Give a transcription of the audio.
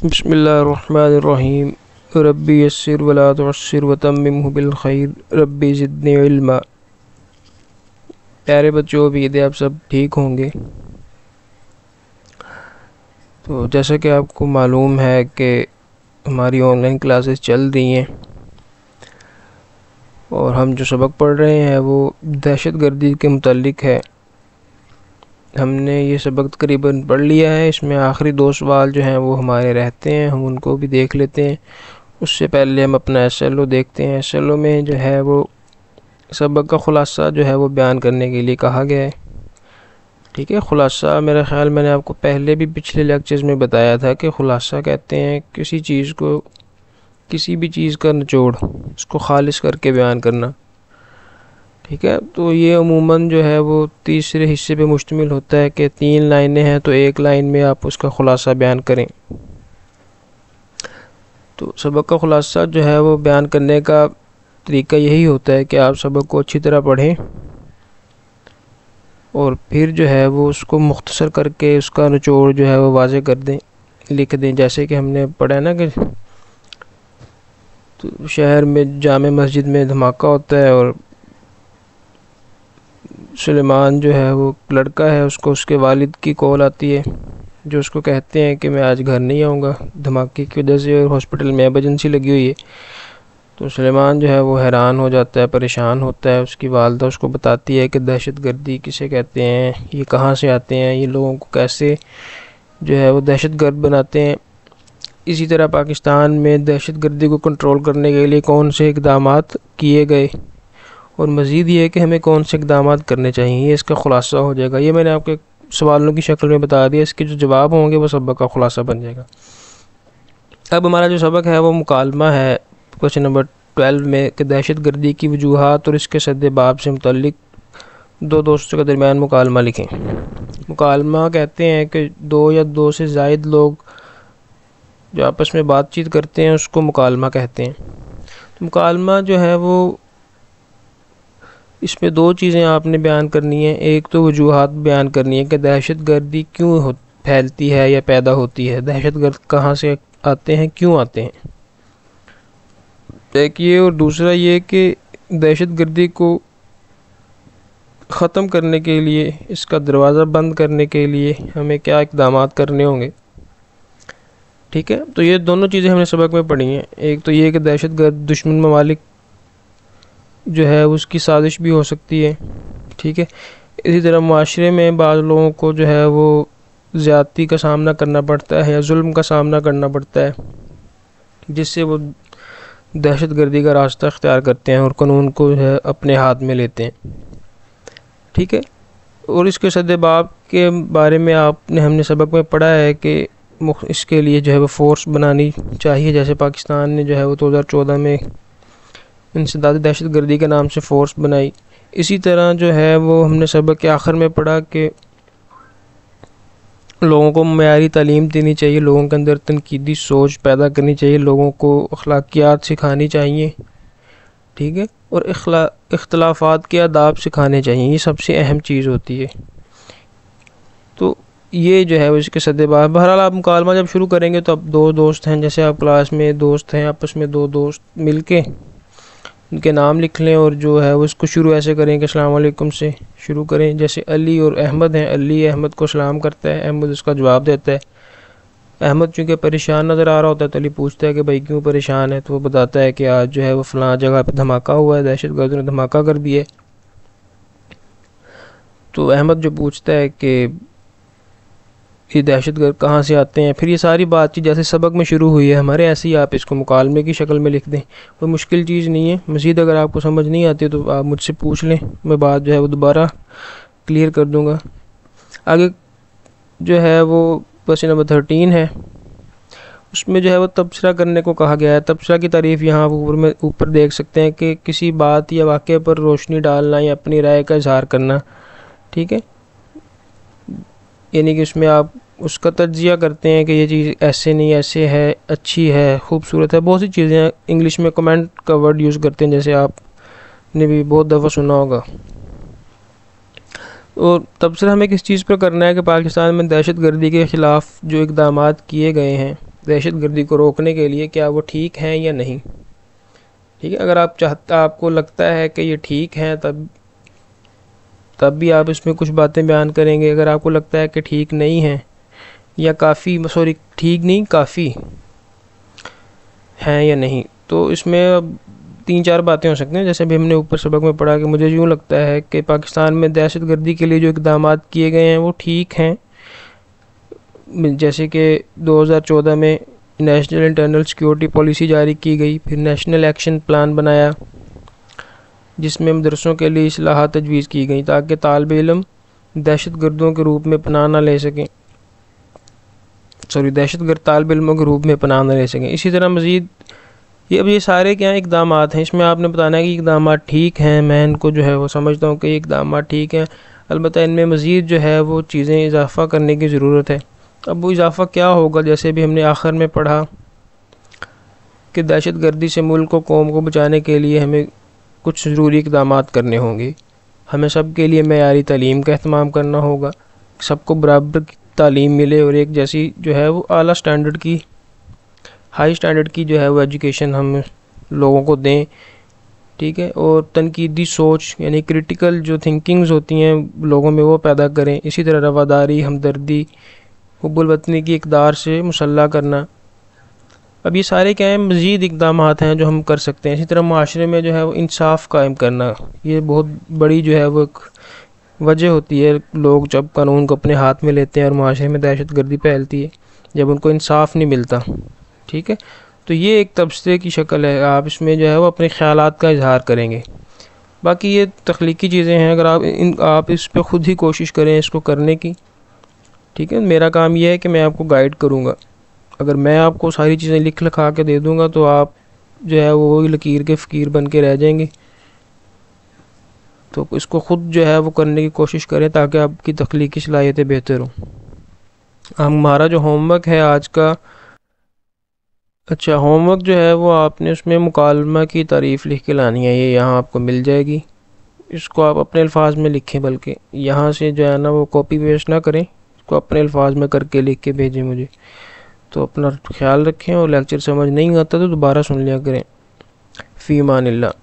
بسم اللہ الرحمن الرحیم ربی یسر ولا تعسر وتممہ بالخیر ربی زدنی علما۔ پیارے بچوں، امید ہے آپ سب ٹھیک ہوں گے۔ تو جیسا کہ آپ کو معلوم ہے کہ ہماری آن لائن کلاسز چل رہی ہیں اور ہم جو سبق پڑھ رہے ہیں وہ دہشت گردی کے متعلق ہے۔ ہم نے یہ سبق تقریباً پڑھ لیا ہے، اس میں آخری 2 سوال جو ہیں وہ ہمارے رہتے ہیں، ہم ان کو بھی دیکھ لیتے ہیں۔ اس سے پہلے ہم اپنا SLO دیکھتے ہیں۔ SLO میں جو ہے وہ سبق کا خلاصہ جو ہے وہ بیان کرنے کے لیے کہا گیا ہے، ٹھیک ہے۔ خلاصہ میرا خیال میں نے آپ کو پہلے بھی پچھلے لیکچرز میں بتایا تھا کہ خلاصہ کہتے ہیں کسی چیز کو، کسی بھی چیز کا نچوڑ، اس کو خالص کر کے بیان کرنا، ٹھیک ہے۔ تو یہ عموماً جو ہے وہ تیسرے حصے پہ مشتمل ہوتا ہے کہ 3 لائنیں ہیں تو 1 لائن میں آپ اس کا خلاصہ بیان کریں۔ تو سبق کا خلاصہ جو ہے وہ بیان کرنے کا طریقہ یہی ہوتا ہے کہ آپ سبق کو اچھی طرح پڑھیں اور پھر جو ہے وہ اس کو مختصر کر کے اس کا نچوڑ جو ہے وہ واضح کر دیں، لکھ دیں۔ جیسے کہ ہم نے پڑھا ہے نا کہ شہر میں جامع مسجد میں دھماکہ ہوتا ہے اور سلیمان جو ہے وہ لڑکا ہے، اس کو اس کے والد کی کال آتی ہے جو اس کو کہتے ہیں کہ میں آج گھر نہیں آؤں گا دھماکے کی وجہ سے، اور ہاسپٹل میں ایمرجنسی لگی ہوئی ہے۔ تو سلیمان جو ہے وہ حیران ہو جاتا ہے، پریشان ہوتا ہے۔ اس کی والدہ اس کو بتاتی ہے کہ دہشت گردی کسے کہتے ہیں، یہ کہاں سے آتے ہیں، یہ لوگوں کو کیسے جو ہے وہ دہشت گرد بناتے ہیں۔ اسی طرح پاکستان میں دہشت گردی کو کنٹرول کرنے کے لیے کون سے اقدامات کیے گئے اور مزید یہ ہے کہ ہمیں کون سے اقدامات کرنے چاہیے، یہ اس کا خلاصہ ہو جائے گا۔ یہ میں نے آپ کے سوالوں کی شکل میں بتا دیا، اس کے جو جواب ہوں گے وہ سبق کا خلاصہ بن جائے گا۔ اب ہمارا جو سبق ہے وہ مکالمہ ہے کویسچن نمبر 12 میں کہ دہشت گردی کی وجوہات اور اس کے سد باب سے متعلق 2 دوستوں کے درمیان مکالمہ لکھیں۔ مکالمہ کہتے ہیں کہ 2 یا 2 سے زائد لوگ جو آپس میں بات چیت کرتے ہیں اس کو مکالمہ کہتے ہیں۔ مکالمہ جو ہے وہ اس میں 2 چیزیں آپ نے بیان کرنی ہیں۔ ایک تو وجوہات بیان کرنی ہے کہ دہشت گردی کیوں پھیلتی ہے یا پیدا ہوتی ہے، دہشت گرد کہاں سے آتے ہیں، کیوں آتے ہیں، ایک یہ، اور دوسرا یہ کہ دہشت گردی کو ختم کرنے کے لیے، اس کا دروازہ بند کرنے کے لیے ہمیں کیا اقدامات کرنے ہوں گے، ٹھیک ہے۔ تو یہ دونوں چیزیں ہم نے سبق میں پڑھی ہیں۔ ایک تو یہ کہ دہشت گرد دشمن ممالک جو ہے اس کی سازش بھی ہو سکتی ہے، ٹھیک ہے۔ اسی طرح معاشرے میں بعض لوگوں کو جو ہے وہ زیادتی کا سامنا کرنا پڑتا ہے یا ظلم کا سامنا کرنا پڑتا ہے، جس سے وہ دہشت گردی کا راستہ اختیار کرتے ہیں اور قانون کو جو ہے اپنے ہاتھ میں لیتے ہیں، ٹھیک ہے۔ اور اس کے سد باب کے بارے میں ہم نے سبق میں پڑھا ہے کہ اس کے لیے جو ہے وہ فورس بنانی چاہیے، جیسے پاکستان نے جو ہے وہ 2014 میں انسداد دہشت گردی کے نام سے فورس بنائی۔ اسی طرح جو ہے وہ ہم نے سبق کے آخر میں پڑھا کہ لوگوں کو معیاری تعلیم دینی چاہیے، لوگوں کے اندر تنقیدی سوچ پیدا کرنی چاہیے، لوگوں کو اخلاقیات سکھانی چاہیے، ٹھیک ہے، اور اختلافات کے آداب سکھانے چاہیے، یہ سب سے اہم چیز ہوتی ہے۔ تو یہ جو ہے اس کے سد باب، بہرحال آپ مکالمہ جب شروع کریں گے تو اب 2 دوست ہیں، جیسے آپ کلاس میں دوست ہیں، آپس میں 2 دوست مل کے ان کے نام لکھ لیں اور جو ہے وہ اس کو شروع ایسے کریں کہ السلام علیکم سے شروع کریں۔ جیسے علی اور احمد ہیں، علی احمد کو سلام کرتا ہے، احمد اس کا جواب دیتا ہے۔ احمد چونکہ پریشان نظر آ رہا ہوتا ہے تو علی پوچھتا ہے کہ بھائی کیوں پریشان ہے، تو وہ بتاتا ہے کہ آج جو ہے وہ فلاں جگہ پہ دھماکہ ہوا ہے، دہشت گردوں نے دھماکہ کر دیا ہے۔ تو احمد جو پوچھتا ہے کہ یہ دہشت گرد کہاں سے آتے ہیں، پھر یہ ساری بات چیت جیسے سبق میں شروع ہوئی ہے ہمارے، ایسے ہی آپ اس کو مکالمے کی شکل میں لکھ دیں، کوئی مشکل چیز نہیں ہے۔ مزید اگر آپ کو سمجھ نہیں آتی تو آپ مجھ سے پوچھ لیں، میں بات جو ہے وہ دوبارہ کلیئر کر دوں گا۔ آگے جو ہے وہ کویسچن نمبر 13 ہے، اس میں جو ہے وہ تبصرہ کرنے کو کہا گیا ہے۔ تبصرہ کی تعریف یہاں اوپر دیکھ سکتے ہیں کہ کسی بات یا واقعے پر روشنی ڈالنا یا اپنی رائے کا اظہار کرنا، ٹھیک ہے، یعنی کہ اس میں آپ اس کا تجزیہ کرتے ہیں کہ یہ چیز ایسے نہیں، ایسے ہے، اچھی ہے، خوبصورت ہے، بہت سی چیزیں ہیں۔ انگلش میں کمنٹ کا ورڈ یوز کرتے ہیں، جیسے آپ نے بھی بہت دفعہ سنا ہوگا۔ اور تبصرہ ہمیں کس چیز پر کرنا ہے کہ پاکستان میں دہشت گردی کے خلاف جو اقدامات کیے گئے ہیں دہشت گردی کو روکنے کے لیے کیا وہ ٹھیک ہیں یا نہیں. ٹھیک ہے، اگر آپ کو لگتا ہے کہ یہ ٹھیک ہیں تب بھی آپ اس میں کچھ باتیں بیان کریں گے. اگر آپ کو لگتا ہے کہ ٹھیک نہیں ہیں یا ٹھیک نہیں کافی ہیں یا نہیں، تو اس میں اب 3-4 باتیں ہو سکتی ہیں. جیسے بھی ہم نے اوپر سبق میں پڑھا کہ مجھے یوں لگتا ہے کہ پاکستان میں دہشت گردی کے لیے جو اقدامات کیے گئے ہیں وہ ٹھیک ہیں. جیسے کہ 2014 میں نیشنل انٹرنل سیکیورٹی پالیسی جاری کی گئی، پھر نیشنل ایکشن پلان بنایا جس میں مدرسوں کے لیے اصلاحات تجویز کی گئی تاکہ طالب علم دہشت گردوں کے روپ میں پناہ نہ لے سکیں دہشت گرد طالب علموں کے روپ میں پناہ نہ لے سکیں. اسی طرح مزید یہ سارے کیا اقدامات ہیں، اس میں آپ نے بتانا ہے کہ اقدامات ٹھیک ہیں. میں ان کو جو ہے وہ سمجھتا ہوں کہ یہ اقدامات ٹھیک ہیں، البتہ ان میں مزید جو ہے وہ چیزیں اضافہ کرنے کی ضرورت ہے. اب وہ اضافہ کیا ہوگا؟ جیسے بھی ہم نے آخر میں پڑھا کہ دہشت گردی سے ملک و قوم کو بچانے کے لیے ہمیں کچھ ضروری اقدامات کرنے ہوں گے. ہمیں سب کے لیے معیاری تعلیم کا اہتمام کرنا ہوگا، سب کو برابر کی تعلیم ملے اور ایک جیسی جو ہے وہ اعلیٰ سٹینڈرڈ کی ہائی سٹینڈرڈ کی جو ہے وہ ایجوکیشن ہم لوگوں کو دیں. ٹھیک ہے، اور تنقیدی سوچ یعنی کریٹیکل جو تھنکنگز ہوتی ہیں لوگوں میں وہ پیدا کریں. اسی طرح رواداری، ہمدردی، حب الوطنی کی اقدار سے مسلح کرنا. اب یہ سارے کیا ہیں مزید اقدامات ہیں جو ہم کر سکتے ہیں. اسی طرح معاشرے میں جو ہے وہ انصاف قائم کرنا، یہ بہت بڑی جو ہے وہ ایک وجہ ہوتی ہے. لوگ جب قانون کو اپنے ہاتھ میں لیتے ہیں اور معاشرے میں دہشت گردی پھیلتی ہے جب ان کو انصاف نہیں ملتا. ٹھیک ہے، تو یہ ایک تبصرے کی شکل ہے. آپ اس میں جو ہے وہ اپنے خیالات کا اظہار کریں گے. باقی یہ تخلیقی چیزیں ہیں، اگر آپ اس پہ خود ہی کوشش کریں اس کو کرنے کی. ٹھیک ہے، میرا کام یہ ہے کہ میں آپ کو گائیڈ کروں گا. اگر میں آپ کو ساری چیزیں لکھا کے دے دوں گا تو آپ جو ہے وہی لکیر کے فقیر بن کے رہ جائیں گے. تو اس کو خود جو ہے وہ کرنے کی کوشش کریں تاکہ آپ کی تخلیقی صلاحیتیں بہتر ہوں. ہمارا جو ہوم ورک ہے آج کا، ہوم ورک جو ہے وہ آپ نے اس میں مکالمہ کی تعریف لکھ کے لانی ہے. یہ یہاں آپ کو مل جائے گی. اس کو آپ اپنے الفاظ میں لکھیں، بلکہ یہاں سے جو ہے نا وہ کاپی پیسٹ نہ کریں، اس کو اپنے الفاظ میں کر کے لکھ کے بھیجیں مجھے. تو اپنا خیال رکھیں، اور لیکچر سمجھ نہیں آتا تو دوبارہ سن لیا کریں. فی امان اللہ.